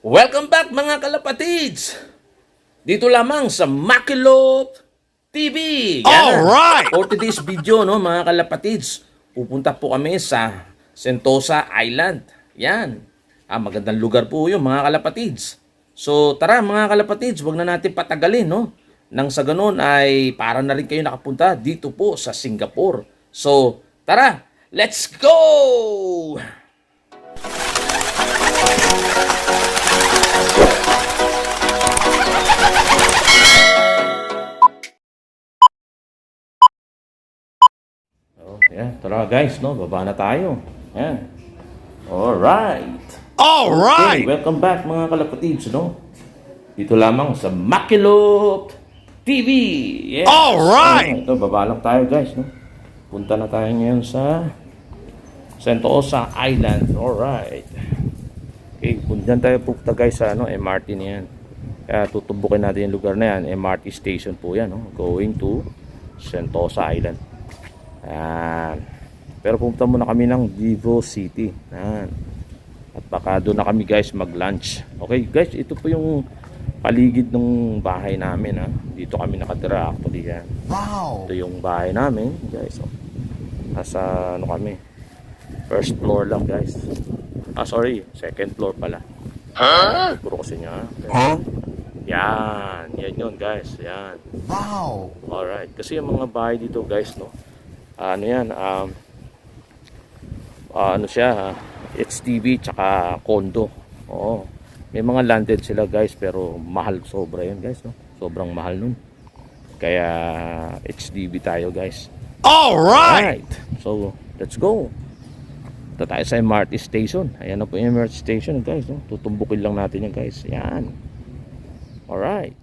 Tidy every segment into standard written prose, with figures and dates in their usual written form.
Welcome back mga kalapatids! Dito lamang sa Makilop TV. Alright! For today's video, no, mga kalapatids, pupunta po kami sa Sentosa Island. Yan. Magandang lugar po yun, mga kalapatids. So, tara mga kalapatids, wag na natin patagalin, no? Nang sa ganun ay para na rin kayo nakapunta dito po sa Singapore. So, tara, let's go! Yan, tara guys, no? Baba na tayo. Yan. Alright. Alright! Okay, welcome back mga kalapatids, no? Dito lamang sa Makilop TV. Yes. Alright! Ito, baba lang tayo guys, no? Punta na tayo ngayon sa Sentosa Island. Alright. Okay, dyan tayo pupunta guys sa MRT na yan. Kaya tutubukin natin yung lugar na yan. MRT station po yan, no? Going to Sentosa Island. Ayan. Pero pumunta muna kami ng Vivo City. Ayan. At baka doon na kami guys mag-lunch. Okay guys, ito po yung paligid ng bahay namin. Dito kami nakatira actually. Yan. Wow! Ito yung bahay namin guys. Nasa kami, first floor lang guys. Sorry, second floor pala. Puro kasi niya. Yan, yan yun guys. Yan. Wow! Alright, kasi yung mga bahay dito guys, no, HDB tsaka condo. Oo. May mga landed sila guys, pero mahal sobra yun guys, no. Sobrang mahal nun. Kaya HDB tayo guys. Alright! So, let's go. Ito tayo sa MRT station. Ayan na po yung MRT station guys, no. Tutumbukin lang natin yan guys. Yan. Alright.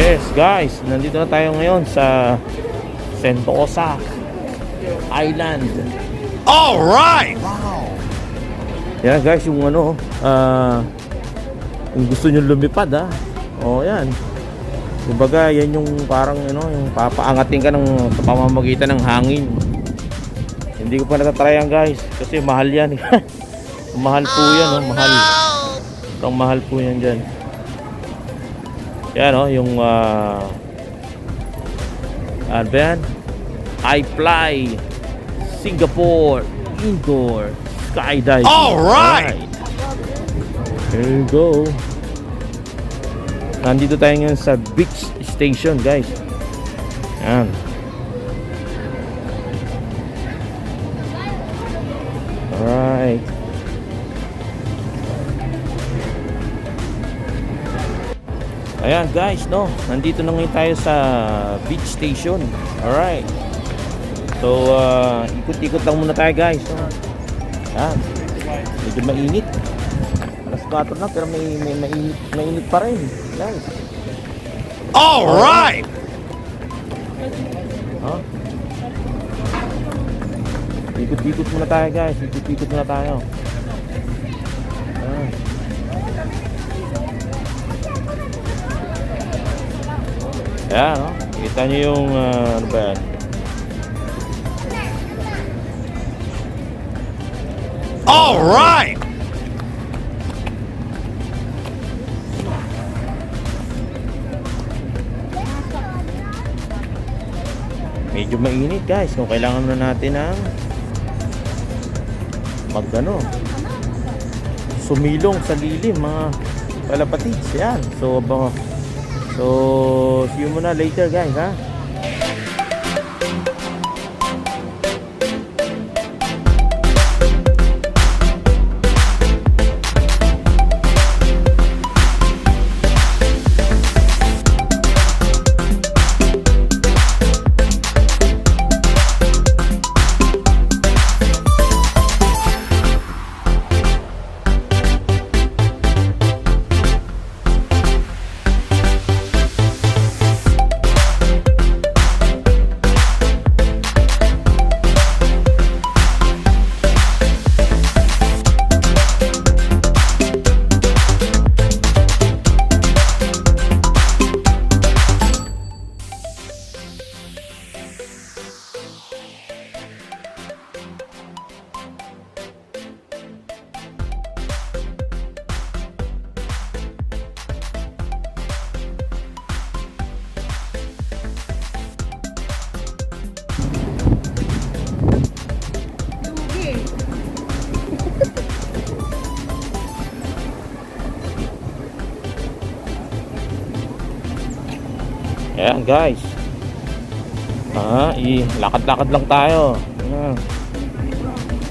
Yes guys, nandito na tayo ngayon sa Sentosa Island. All right. Yan guys, yung ano, kung gusto nyo lumipad yan. Kumbaga, yan yung parang yung papaangatin ka sa pamamagitan ng hangin. Hindi ko pa natatry yan guys, kasi mahal yan. Mahal po yan, mahal. Sobrang mahal po yan dyan. Yan yung ano ba yan? iFly Singapore Indoor Skydiving. All right. Here you go. Nandito tayo ngayon sa beach station guys. Yan. Alright. Ayan guys, nandito na ngayon tayo sa beach station. Alright. So, ikot-ikot lang muna tayo guys. Ayan. Medyo mainit. Alas 4 na pero may mainit pa rin guys. All right. Ikot-ikot muna tayo guys. Ikot-ikot muna tayo. Ayan. Ayan, kita nyo yung ano ba yan? All right. Medyo mainit guys, kung kailangan na natin ng sumilong sa lilim mga kalapatids. Yan. So see you muna later guys ha. Ayan guys. Lakad-lakad lang tayo. Ayan.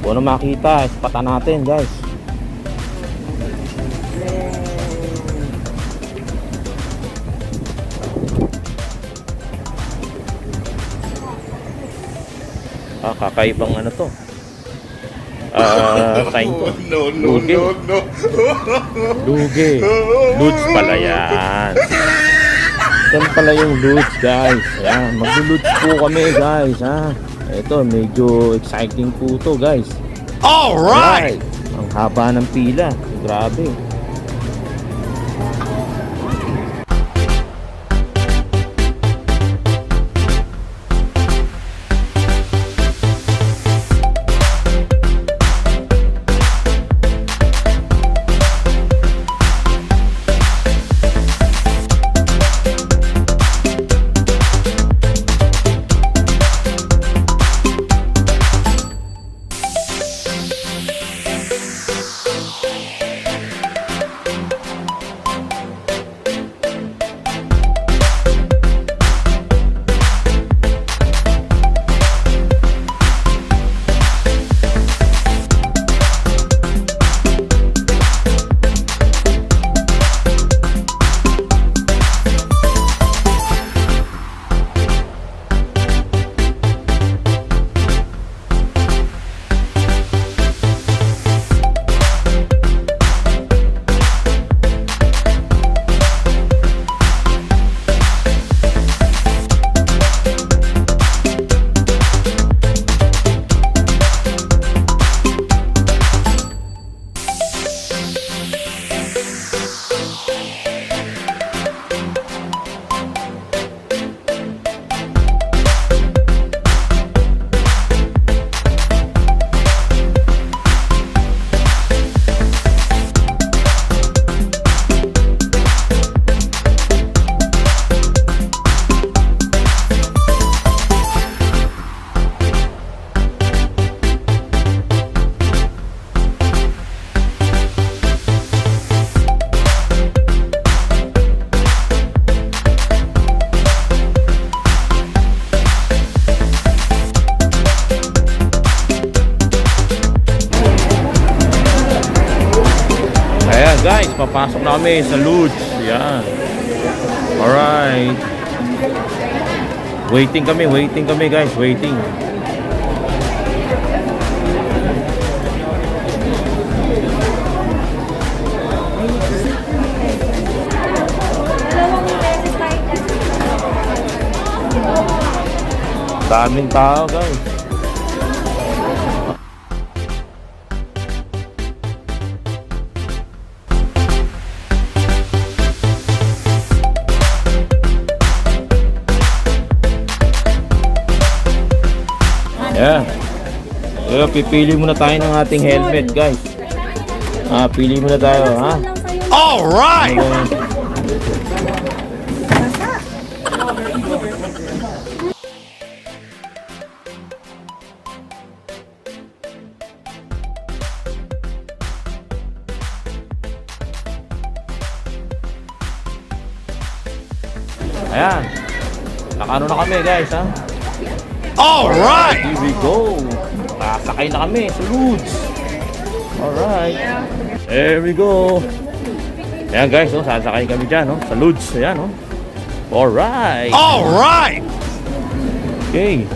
Kung ano makita, ispata natin guys. Kakaibang ano to. Sign to. Luge. Luge. Ludes pala yan. Yan pala yung Ludes guys. Ayan, mag-Ludes po kami guys ha. Ito, medyo exciting po to guys. All right. Ang haba ng pila. Grabe. Papasok na kami sa Lods. Yan. Alright. Waiting kami guys, waiting. Daming tao guys. Yeah. So, pipili muna tayo ng ating helmet, guys. Pili muna tayo, ha? All right. Ayan. Nakano na kami, guys, ha? All right. Here we go. Sasakay na kami sa Lods. Alright. There we go. Ayan guys, oh, sasakay kami dyan, oh, sa Lods. Ayan, oh. Alright. All right. Okay.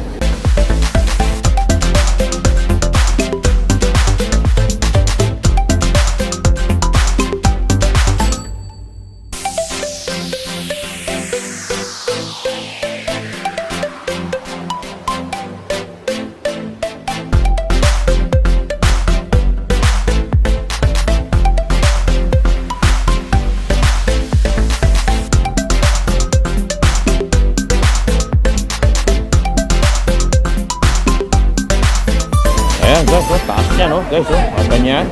Ayan guys, oh, taas niya, no? Guys, oh, ganyan.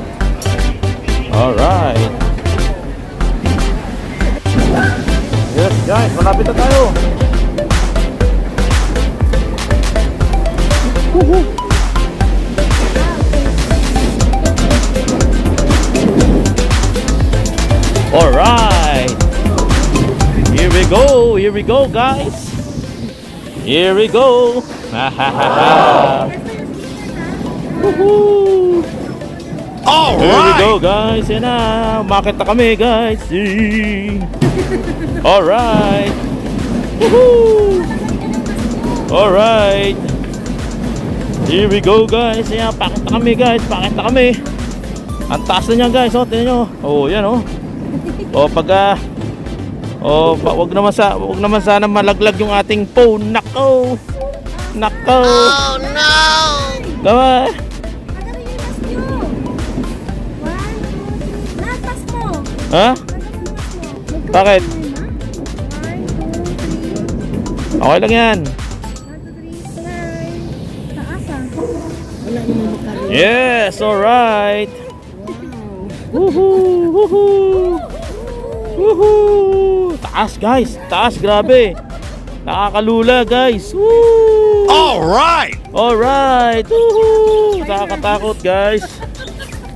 Alright. Yes guys, malapit na tayo. Woohoo! Alright. Here we go guys. Here we go. Ha ha ha ha. Woohoo! All Here we go right. guys, yan na, umakit na kami guys. Alright. Woohoo! Alright. Here we go guys, yan, pakit na kami guys, pakit na kami. Ang taas na niyan guys, oh, tingnan nyo. Oh, yan oh. Oh, pag wag naman sana malaglag yung ating phone. Nako. Nako. Oh no. Gawa. Ha? Bakit? Okay lang yan. Yes, alright. Woohoo! Woohoo! Woohoo! Taas guys, taas, grabe. Nakakalula guys. Woo! All right. Alright! Woohoo! Nakakatakot guys.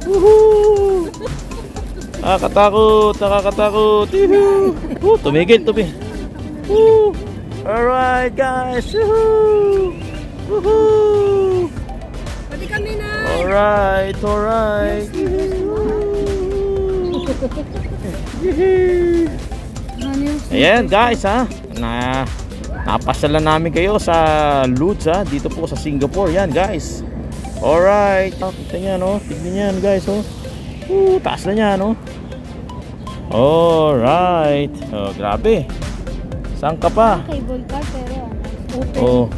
Woohoo! Nakakatakot. Woo! Tumigil. Woo! Alright guys. Woohoo! Woohoo! Pwede kami na. Alright. Ayan guys, ha. Napasyalan namin kayo sa Lods, ha. Dito po sa Singapore. Yan guys. Alright. Kita nyo, no? Tignan nyo yan guys, oh. Taas na niya, no? Alright. Oh, grabe. Saan ka pa? Cable car pero open. Oh,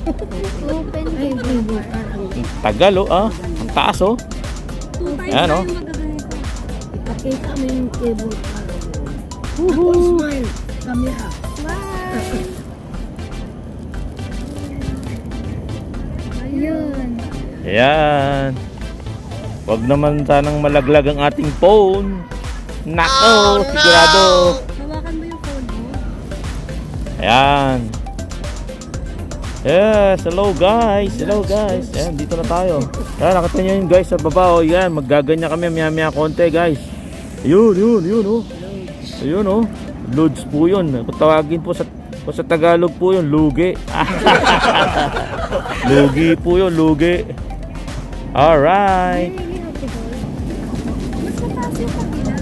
Open cable car. tagal, oh, ah. Ang taas, oh. Ayan, oh. Ipakita mo yung cable car. Smile. Camera. Ayun. Ayan. Wag naman sanang malaglag ang ating phone. Nako, sigurado. Hawakan mo yung phone mo. Ayan. Yes, hello guys. Ayan, dito na tayo. Ayan, nakita nyo yun guys sa baba, oh. Yan, magaganya kami maya konti guys. Ayun, oh. Ayun, oh. Lods po yun. Kung tawagin po sa Tagalog po yun, lugi. Lugi po yun, lugi. Alright. Mas mataas yung kabila.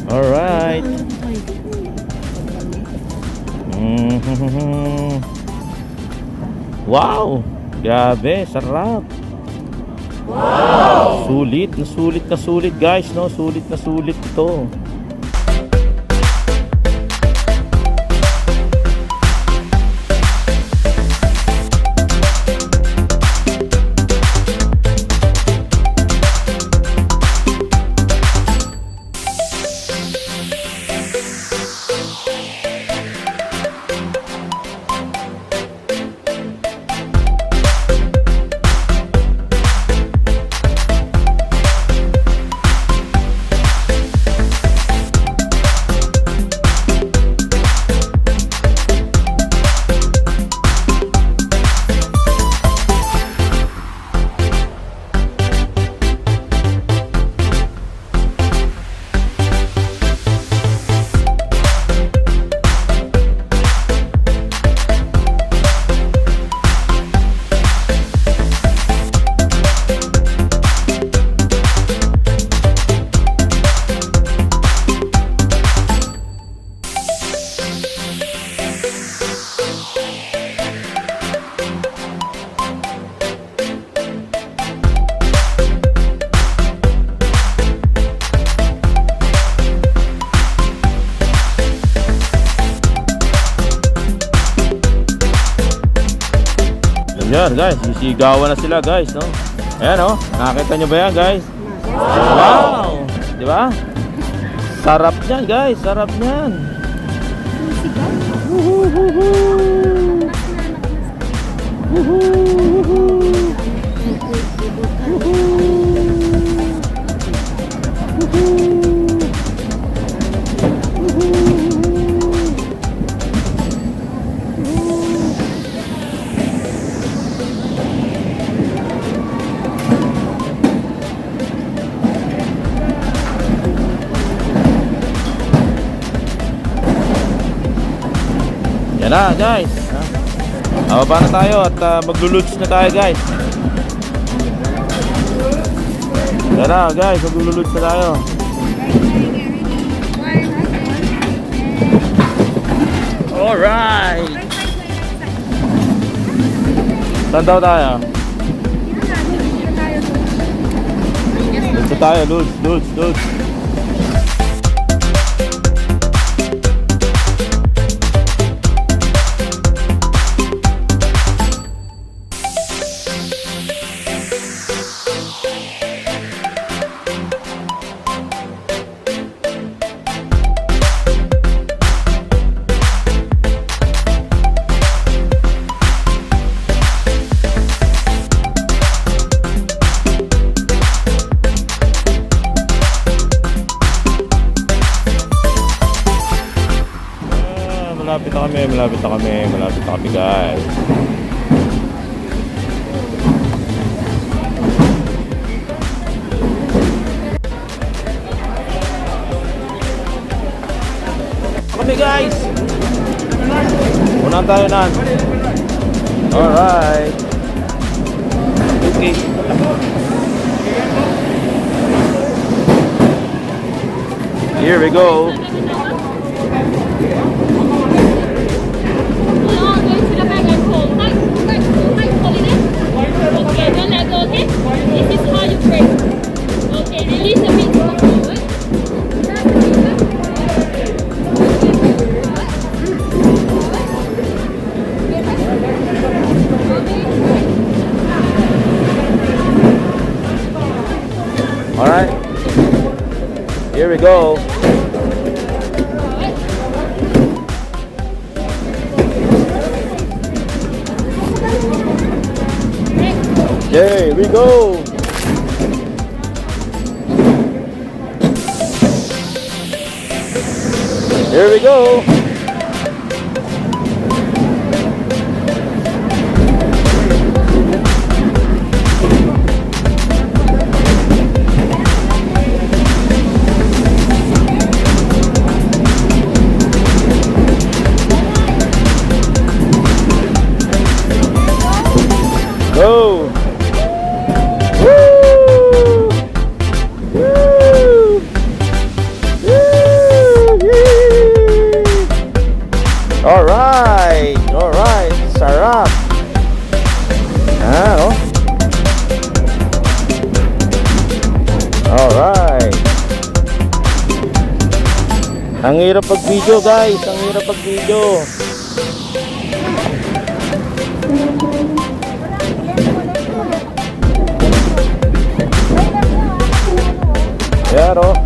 Alright. Wow! Grabe, sarap. Wow! Sulit na sulit guys, no? Sulit na sulit ito. Yan guys, sisigawan na sila guys, no? Ayan oh, nakita nyo ba yan guys? Wow! Di ba? Sarap niyan guys, sarap niyan. Yan na guys. Baba na tayo at magluluts na tayo guys. Yan na guys, magluluts na tayo. Alright. Saan daw tayo? Luts na tayo, luts. Malapit na kami guys. Kami guys. Unahan tayo na. Alright. Okay. Here we go. Okay, don't let go, okay? This is how you break. Okay, release the feet forward. Alright. Here we go. Here we go. Here we go. Go. Woo! Woo! Woo! Alright. Sarap. Oh. Alright. Ang hirap pag-video guys. Ang hirap pag-video. Ayan o.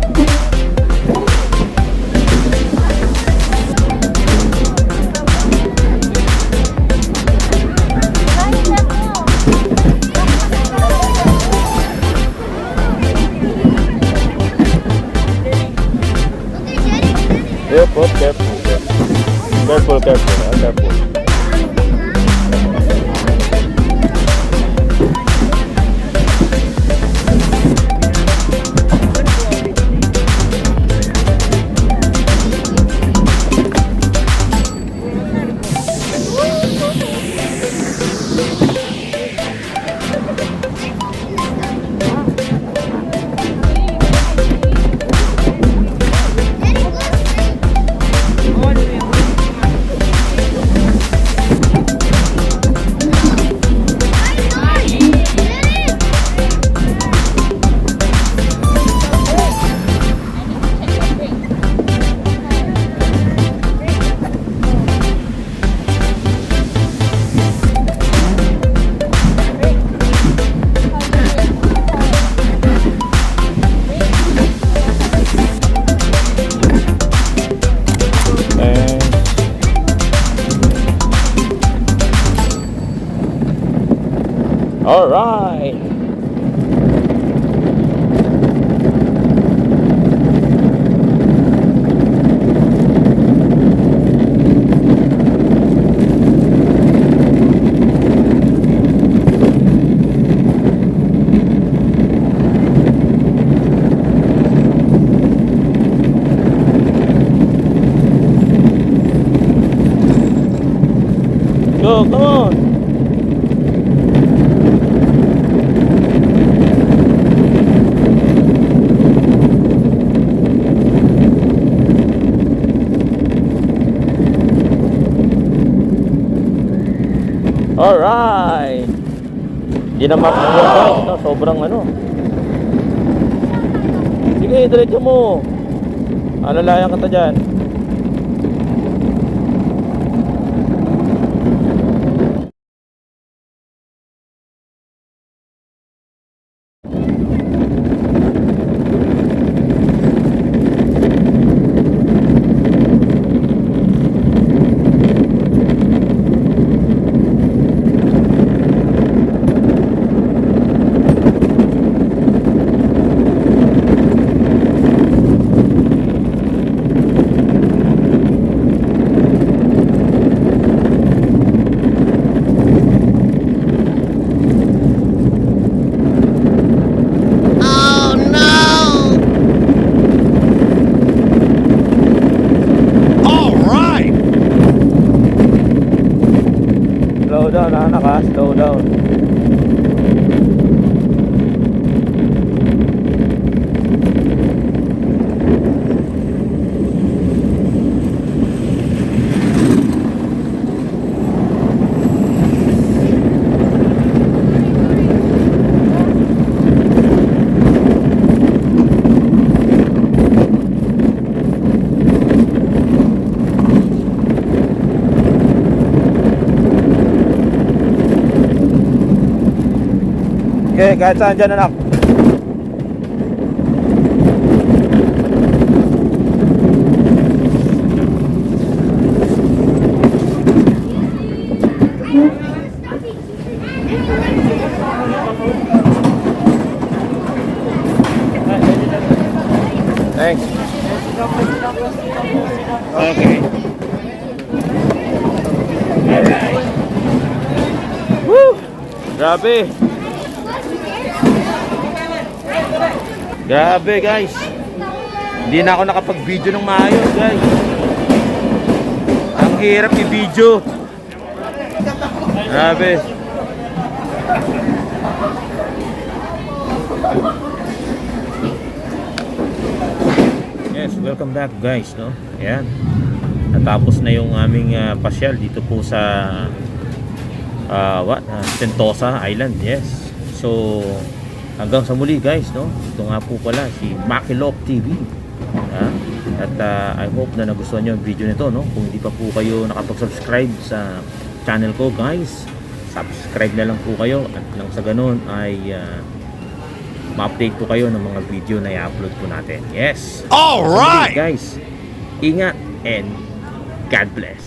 Careful, careful, careful, careful, careful. All right. Go, come on. Alright. Hindi na makakuha guys. No? Sobrang ano. Sige, diretso mo. Alalayan ka ta dyan. Slow down anak ha, slow down. Okay, kahit saan dyan anak. Thanks. Okay. Woo! Grabe. Grabe guys. Hindi na ako nakapag-video ng maayos guys. Ang hirap i-video. Grabe. Yes, welcome back guys, no? Ayan. natapos na yung aming pasyal dito po sa Sentosa Island. Yes. So hanggang sa muli guys, no? Ito nga po pala si Makilop TV. At I hope na nagustuhan nyo yung video nito, no? Kung hindi pa po kayo nakapag-subscribe sa channel ko guys, subscribe na lang po kayo at nang sa ganun ay ma-update po kayo ng mga video na i-upload po natin. Yes. All So, right. guys, ingat and God bless.